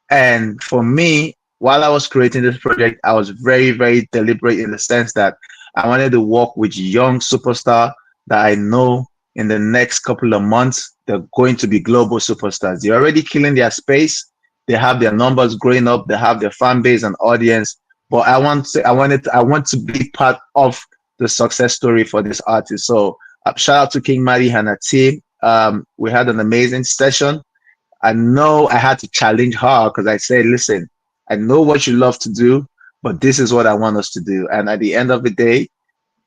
And for me, while I was creating this project, I was very, very deliberate in the sense that I wanted to work with young superstar that I know in the next couple of months, they're going to be global superstars. They're already killing their space. They have their numbers growing up. They have their fan base and audience. But I want to be part of the success story for this artist. So shout out to Qing Madi and her team. We had an amazing session. I know I had to challenge her because I said, listen, I know what you love to do, but this is what I want us to do. And at the end of the day,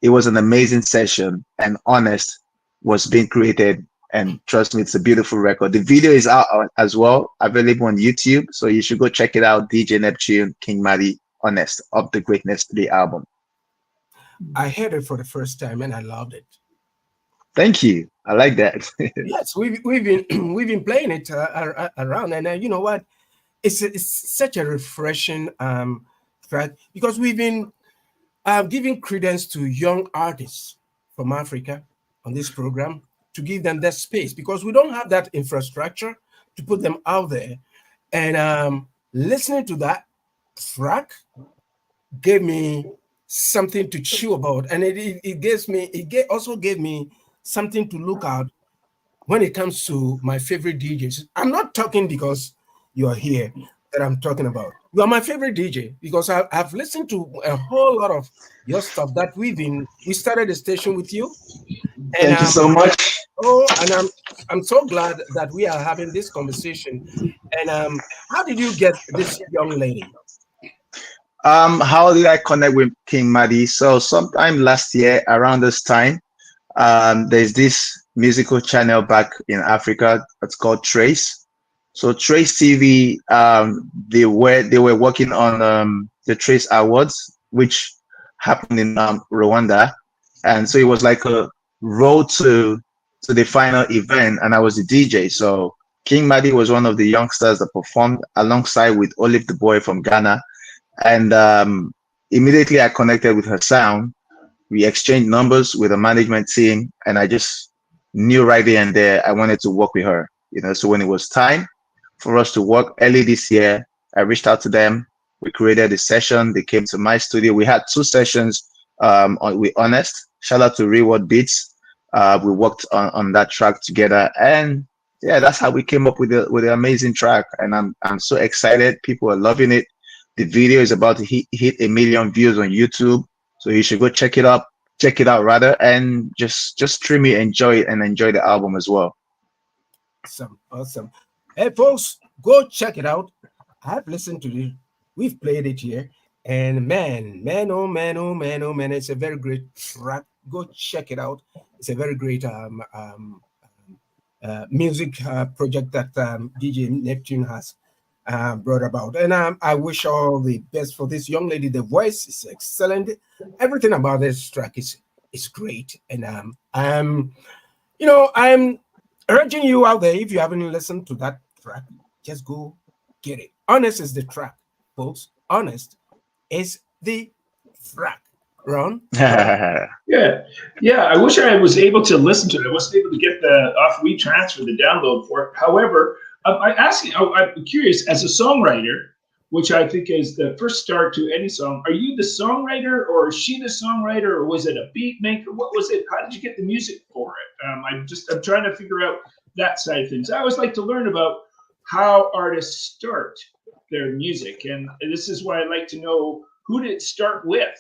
it was an amazing session, and Honest was being created. And trust me, it's a beautiful record. The video is out as well, available on YouTube. So you should go check it out. DJ NEPTUNE, Qing Madi, Honest, of the Greatness 3 album. I heard it for the first time and I loved it. Thank you. I like that. Yes, we've been playing it around, and you know what? It's such a refreshing track because we've been giving credence to young artists from Africa on this program to give them that space because we don't have that infrastructure to put them out there. And listening to that track gave me something to chew about, and it also gave me something to look at when it comes to my favorite DJs. I'm not talking because you're here that I'm talking about. You are my favorite DJ because I've listened to a whole lot of your stuff that we started the station with you. And, Thank you so much. Oh, and I'm so glad that we are having this conversation. And how did you get this young lady? How did I connect with Qing Madi? So sometime last year around this time, there's this musical channel back in Africa. It's called Trace. So Trace TV, they were working on the Trace Awards, which happened in Rwanda, and so it was like a road to the final event, and I was the DJ. So Qing Madi was one of the youngsters that performed alongside with Olive the Boy from Ghana, and immediately I connected with her sound. We exchanged numbers with the management team, and I just knew right there and there I wanted to work with her. So when it was time for us to work early this year, I reached out to them. We created a session. They came to my studio. We had 2 sessions with Honest. Shout out to Reward Beats. We worked on that track together, and yeah, that's how we came up with the amazing track. And I'm so excited. People are loving it. The video is about to hit 1 million views on YouTube. So you should go check it out rather, and just stream it, enjoy it, and enjoy the album as well. Awesome. Hey folks, go check it out. I've listened to it. We've played it here, and man, it's a very great track. Go check it out. It's a very great music project that DJ NEPTUNE has brought about, and I wish all the best for this young lady. The voice is excellent. Everything about this track is great, and I'm urging you out there, if you haven't listened to that track, just go get it. Honest is the track, folks. Honest is the track. Ron? Yeah. I wish I was able to listen to it. I wasn't able to get the off-we transfer, the download for it. However, I'm curious, as a songwriter, which I think is the first start to any song, are you the songwriter, or is she the songwriter, or was it a beat maker? What was it? How did you get the music for it? I'm trying to figure out that side of things. I always like to learn about how artists start their music, and this is why I like to know, who did it start with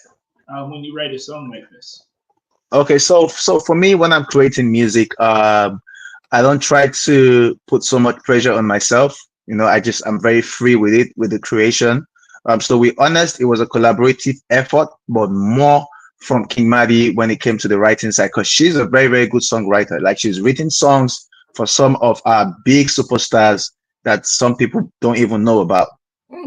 when you write a song like this? Okay, so for me, when I'm creating music, I don't try to put so much pressure on myself. I'm very free with it, with the creation. So we Honest, it was a collaborative effort, but more from Qing Madi when it came to the writing side, because she's a very, very good songwriter. Like, she's written songs for some of our big superstars that some people don't even know about.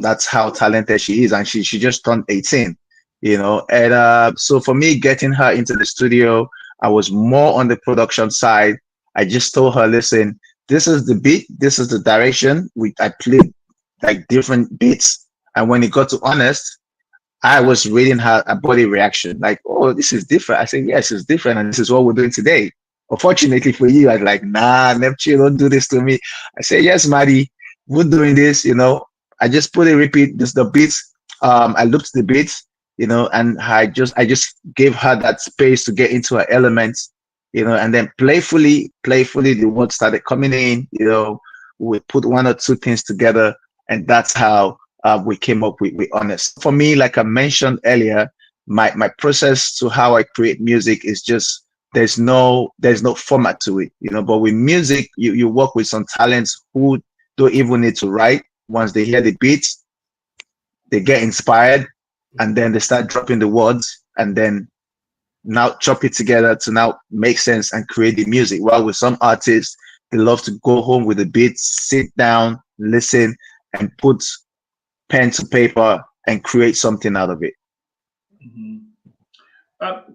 That's how talented she is, and she just turned 18, you know. And so for me, getting her into the studio, I was more on the production side. I just told her, listen, this is the beat, this is the direction. I played like different beats, and when it got to honest, I was reading her a body reaction, like, oh, this is different. I said, yes, it's different, and this is what we're doing today. Unfortunately for you, I was like, nah, NEPTUNE, don't do this to me. I said, yes, Madi, we're doing this, you know. I just put a repeat, this the beats. I looped the beats, you know, and I just gave her that space to get into her elements, you know, and then playfully, the words started coming in, you know. We put one or two things together, and that's how we came up with Honest. For me, like I mentioned earlier, my process to how I create music is just there's no format to it, you know. But with music, you work with some talents who don't even need to write. Once they hear the beats, they get inspired, and then they start dropping the words, and then now chop it together to now make sense and create the music. While with some artists, they love to go home with the beats, sit down, listen, and put pen to paper and create something out of it.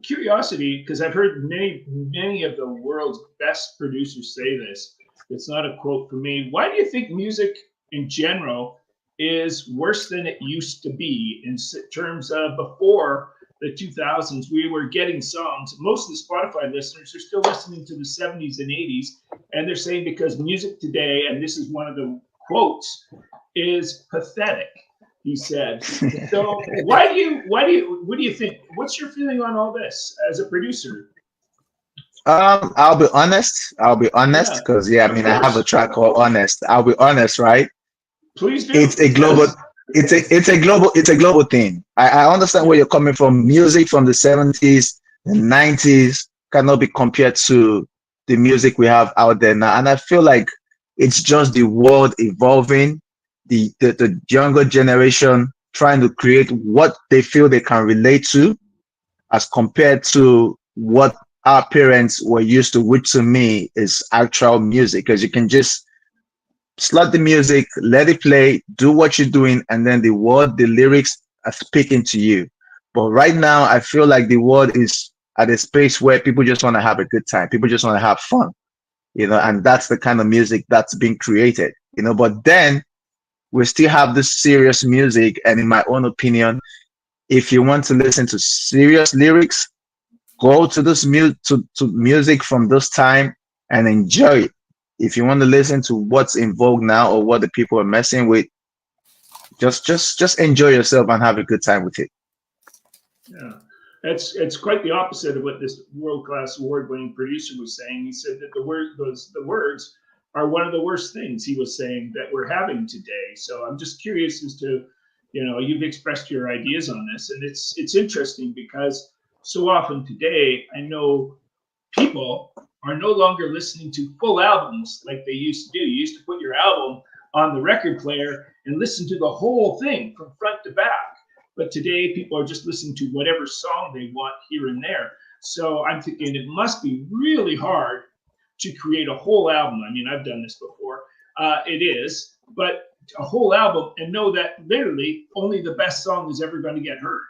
Curiosity, because I've heard many of the world's best producers say this. It's not a quote from me. Why do you think music in general is worse than it used to be in terms of before the 2000s? We were getting songs. Most of the Spotify listeners are still listening to the 70s and 80s, and they're saying because music today, and this is one of the quotes, is pathetic. He said. So what do you think? What's your feeling on all this as a producer? I'll be honest because I mean, I have a track called Honest. I'll be honest, right? Please do. It's a global thing. I understand where you're coming from. Music from the 70s, the 90s cannot be compared to the music we have out there now. And I feel like it's just the world evolving, the younger generation trying to create what they feel they can relate to, as compared to what our parents were used to, which to me is actual music, because you can just slot the music, let it play, do what you're doing, and then the lyrics are speaking to you. But right now, I feel like the world is at a space where people just want to have a good time. People just want to have fun, you know, and that's the kind of music that's being created, you know. But then we still have this serious music, and in my own opinion, if you want to listen to serious lyrics, go to this music from this time and enjoy it. If you want to listen to what's in vogue now or what the people are messing with, just enjoy yourself and have a good time with it. Yeah, it's quite the opposite of what this world-class award-winning producer was saying. He said that the words are one of the worst things, he was saying, that we're having today. So I'm just curious as to, you know, you've expressed your ideas on this, and it's interesting because so often today, I know people are no longer listening to full albums like they used to do. You used to put your album on the record player and listen to the whole thing from front to back. But today, people are just listening to whatever song they want here and there. So I'm thinking it must be really hard to create a whole album. I mean, I've done this before. It is, but a whole album and know that literally only the best song is ever going to get heard.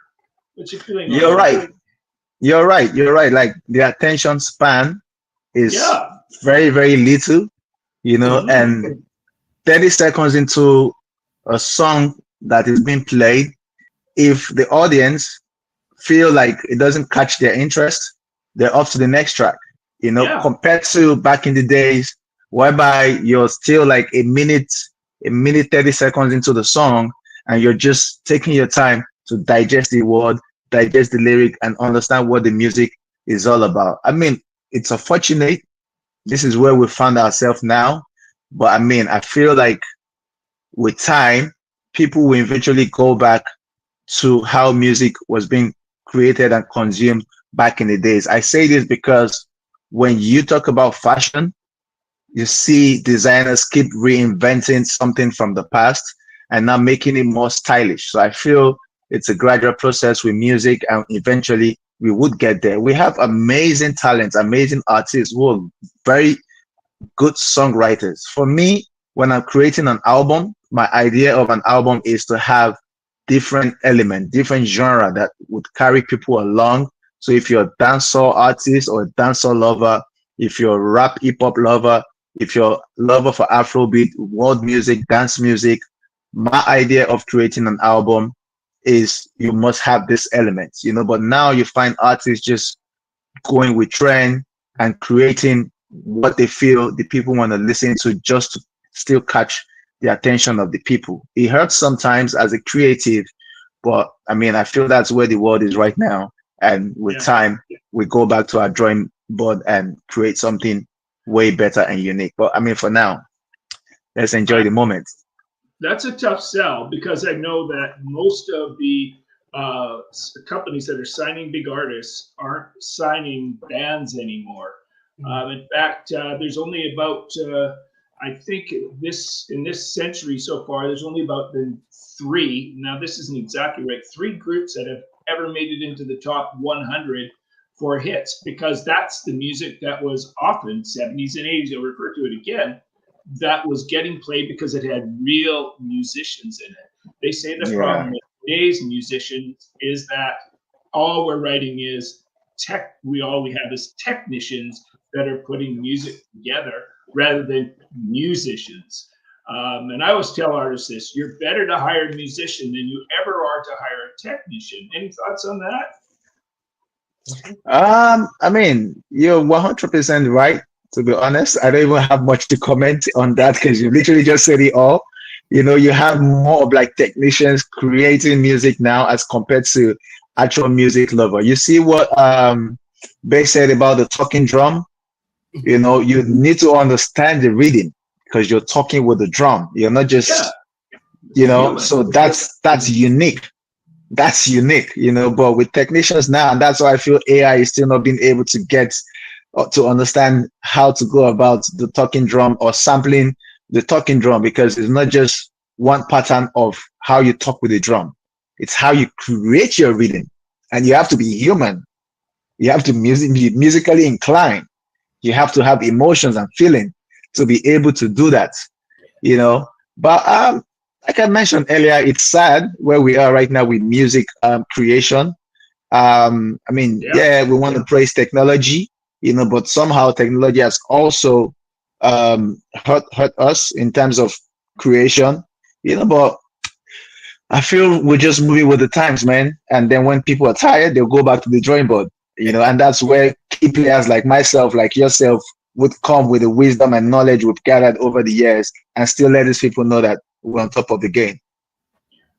What's your feeling? You're right. Like the attention span is very, very little, you know, and 30 seconds into a song that is being played, if the audience feel like it doesn't catch their interest, they're off to the next track, you know, compared to back in the days whereby you're still like a minute 30 seconds into the song and you're just taking your time to digest the word, digest the lyric, and understand what the music is all about. I mean, it's unfortunate. This is where we found ourselves now. But I mean, I feel like with time, people will eventually go back to how music was being created and consumed back in the days. I say this because when you talk about fashion, you see designers keep reinventing something from the past and now making it more stylish. So I feel it's a gradual process with music, and eventually we would get there. We have amazing talents, amazing artists who are very good songwriters. For me, when I'm creating an album, my idea of an album is to have different elements, different genre that would carry people along. So if you're a dancehall artist or a dancehall lover, if you're a rap hip hop lover, if you're a lover for Afrobeat, world music, dance music, my idea of creating an album is you must have this elements, you know. But now you find artists just going with trend and creating what they feel the people want to listen to, just to still catch the attention of the people. It hurts sometimes as a creative, but I mean, I feel that's where the world is right now. And with time, we go back to our drawing board and create something way better and unique. But I mean, for now, let's enjoy the moment. That's a tough sell, because I know that most of the companies that are signing big artists aren't signing bands anymore. In fact, there's only about, I think in this century so far, there's only about been 3. Now, this isn't exactly right. 3 groups that have ever made it into the top 100 for hits, because that's the music that was often 70s and 80s. I'll refer to it again. That was getting played because it had real musicians in it. They say the problem with today's musicians is that all we're writing is tech. All we have is technicians that are putting music together rather than musicians. And I always tell artists this: you're better to hire a musician than you ever are to hire a technician. Any thoughts on that? I mean, you're 100% right. To be honest, I don't even have much to comment on that, because you literally just said it all. You know, you have more of like technicians creating music now as compared to actual music lover. You see what Bay said about the talking drum? You know, you need to understand the rhythm, because you're talking with the drum. You're not just, you know, so that's unique. That's unique, you know. But with technicians now, and that's why I feel AI is still not being able to get to understand how to go about the talking drum or sampling the talking drum, because it's not just one pattern of how you talk with the drum. It's how you create your rhythm, and you have to be human. You have to be musically inclined. You have to have emotions and feeling to be able to do that, you know. But like I mentioned earlier, it's sad where we are right now with music creation. I mean, we want to praise technology, you know, but somehow technology has also hurt us in terms of creation, you know. But I feel we're just moving with the times, man. And then when people are tired, they'll go back to the drawing board, you know. And that's where key players like myself, like yourself, would come with the wisdom and knowledge we've gathered over the years, and still let these people know that we're on top of the game.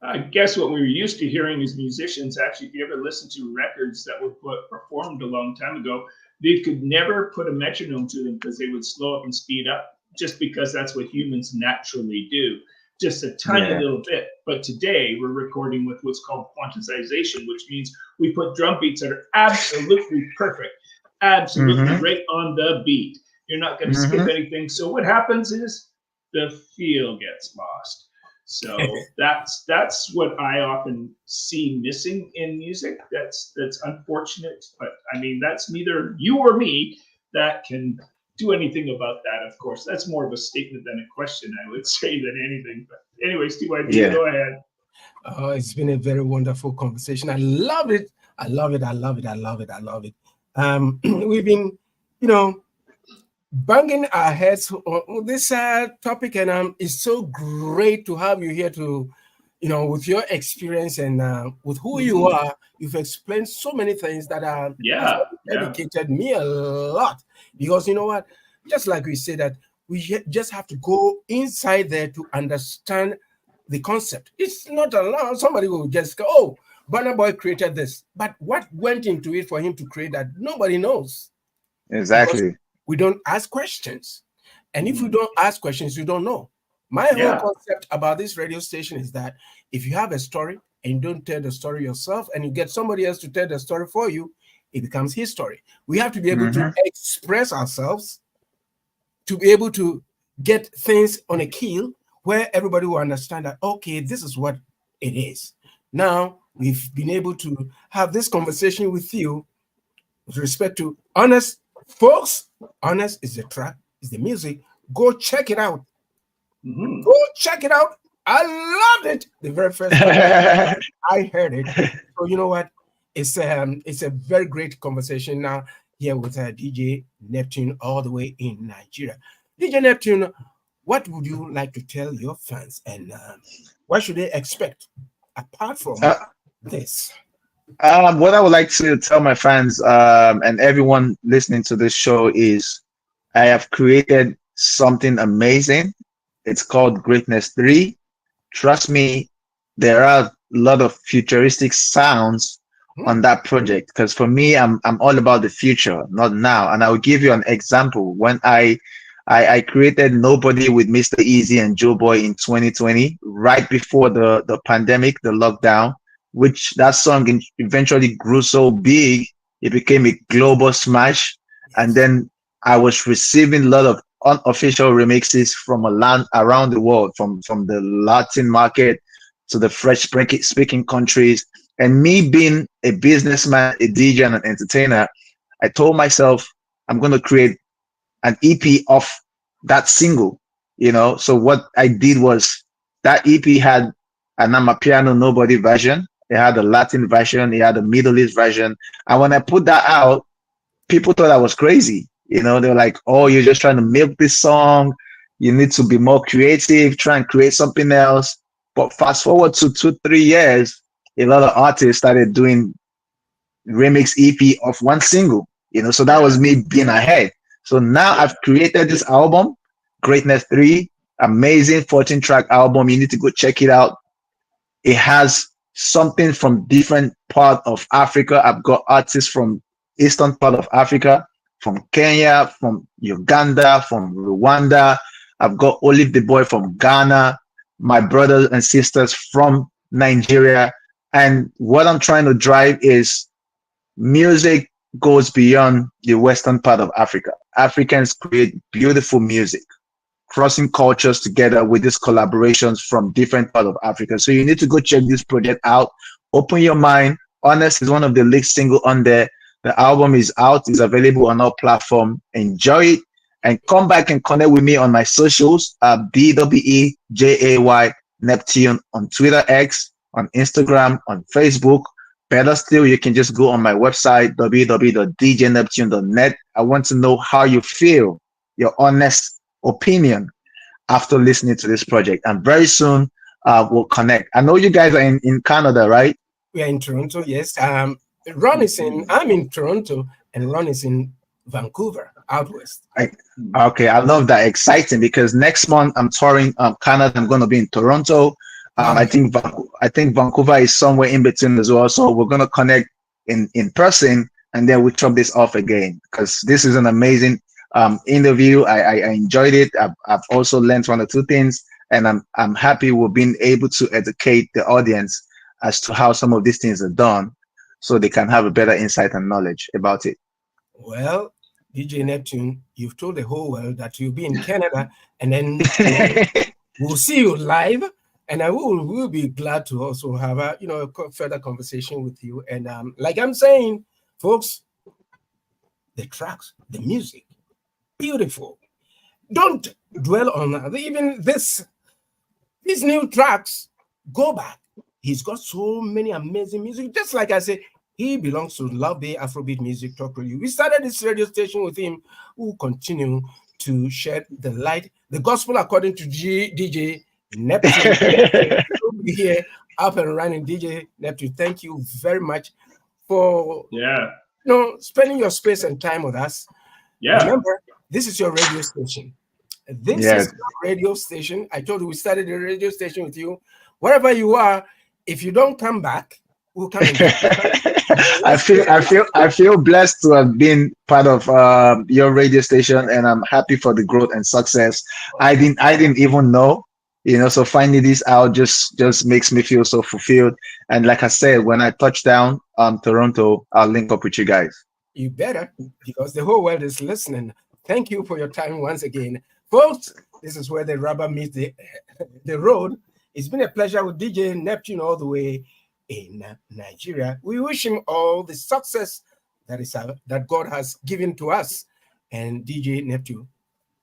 I guess what we were used to hearing as musicians, actually, if you ever listen to records that were performed a long time ago, they could never put a metronome to them because they would slow up and speed up, just because that's what humans naturally do, just a tiny little bit. But today we're recording with what's called quantization, which means we put drum beats that are absolutely perfect, absolutely right on the beat. You're not going to skip anything. So what happens is the feel gets lost. So that's what I often see missing in music. That's unfortunate, but I mean, that's neither you or me that can do anything about that. Of course, that's more of a statement than a question, I would say, than anything. But anyways, TyB, go ahead. Oh, it's been a very wonderful conversation. I love it. I love it. I love it. I love it. I love it. We've been, you know, banging our heads on this topic, and it's so great to have you here to, you know, with your experience and with who you are. You've explained so many things that have educated me a lot, because you know what, just like we said, that we just have to go inside there to understand the concept. It's not allowed. Somebody will just go, oh, Burna Boy created this, but what went into it for him to create that, nobody knows. Exactly. Because we don't ask questions. And if you don't ask questions, you don't know. My whole concept about this radio station is that if you have a story and you don't tell the story yourself and you get somebody else to tell the story for you, it becomes his story. We have to be able to express ourselves, to be able to get things on a keel where everybody will understand that, okay, this is what it is. Now, we've been able to have this conversation with you with respect to honest. Folks, honest is the track is the music. Go check it out. Mhm. Go check it out. I loved it the very first time I heard it. So you know what? It's a very great conversation now here with DJ NEPTUNE all the way in Nigeria. DJ NEPTUNE, what would you like to tell your fans, and what should they expect apart from this? What I would like to tell my fans and everyone listening to this show is I have created something amazing. It's called Greatness 3. Trust me, there are a lot of futuristic sounds on that project because for me, I'm all about the future, not now. And I will give you an example. When I created Nobody with Mr. Easy and Joe Boy in 2020, right before the pandemic, the lockdown, which that song eventually grew so big, it became a global smash. And then I was receiving a lot of unofficial remixes from around the world, from the Latin market to the French speaking countries. And me being a businessman, a DJ, and an entertainer, I told myself I'm going to create an EP of that single, So what I did was that EP had an Amapiano Nobody version. It had a Latin version. It had a Middle East version. And when I put that out, people thought I was crazy. They were like, oh, you're just trying to milk this song. You need to be more creative, try and create something else. But fast forward to 2-3 years, a lot of artists started doing remix EP of one single, so that was me being ahead. So now I've created this album, Greatness 3, amazing 14-track album. You need to go check it out. It has something from different part of Africa. I've got artists from eastern part of Africa, from Kenya, from Uganda, from Rwanda. I've got Olive the Boy from Ghana, my brothers and sisters from Nigeria. And what I'm trying to drive is music goes beyond the western part of Africa. Africans create beautiful music, crossing cultures together with these collaborations from different parts of Africa. So you need to go check this project out. Open your mind. Honest is one of the lead single on there. The album is out, is available on our platform. Enjoy it and come back and connect with me on my socials, BWEJAY Neptune on Twitter X, on Instagram, on Facebook. Better still, you can just go on my website, www.djneptune.net. I want to know how you feel, your honest opinion after listening to this project. And very soon, we'll connect. I know you guys are in Canada, right? We are in Toronto, yes. I'm in Toronto, and Ron is in Vancouver, out west. Okay, I love that. Exciting, because next month I'm touring Canada. I'm going to be in Toronto. I think Vancouver is somewhere in between as well. So we're going to connect in person, and then we chop this off again, because this is an amazing interview. I enjoyed it. I've also learned one or two things, and I'm happy we've been able to educate the audience as to how some of these things are done, so they can have a better insight and knowledge about it. Well, DJ NEPTUNE, you've told the whole world that you'll be in Canada, and then we'll see you live, and I will be glad to also have a further conversation with you. And like I'm saying, folks, the tracks, the music, beautiful. Don't dwell on even these new tracks. Go back. He's got so many amazing music. Just like I said, he belongs to Love Day Afrobeat Music Talk Radio. We started this radio station with him, who will continue to shed the light, the gospel according to DJ NEPTUNE. We'll be here up and running. DJ NEPTUNE, thank you very much for spending your space and time with us. Remember, this is your radio station. This is your radio station. I told you we started the radio station with you. Wherever you are, if you don't come back, we'll come and get you. I feel blessed to have been part of your radio station, and I'm happy for the growth and success. I didn't even know, so finding this out just makes me feel so fulfilled. And like I said, when I touch down Toronto, I'll link up with you guys. You better, because the whole world is listening. Thank you for your time once again, folks. This is where the rubber meets the road. It's been a pleasure with DJ NEPTUNE all the way in Nigeria. We wish him all the success that God has given to us. And DJ NEPTUNE,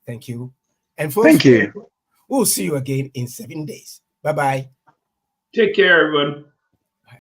Thank you. And folks, Thank you. we'll see you again in 7 days. Bye-bye. Take care, everyone.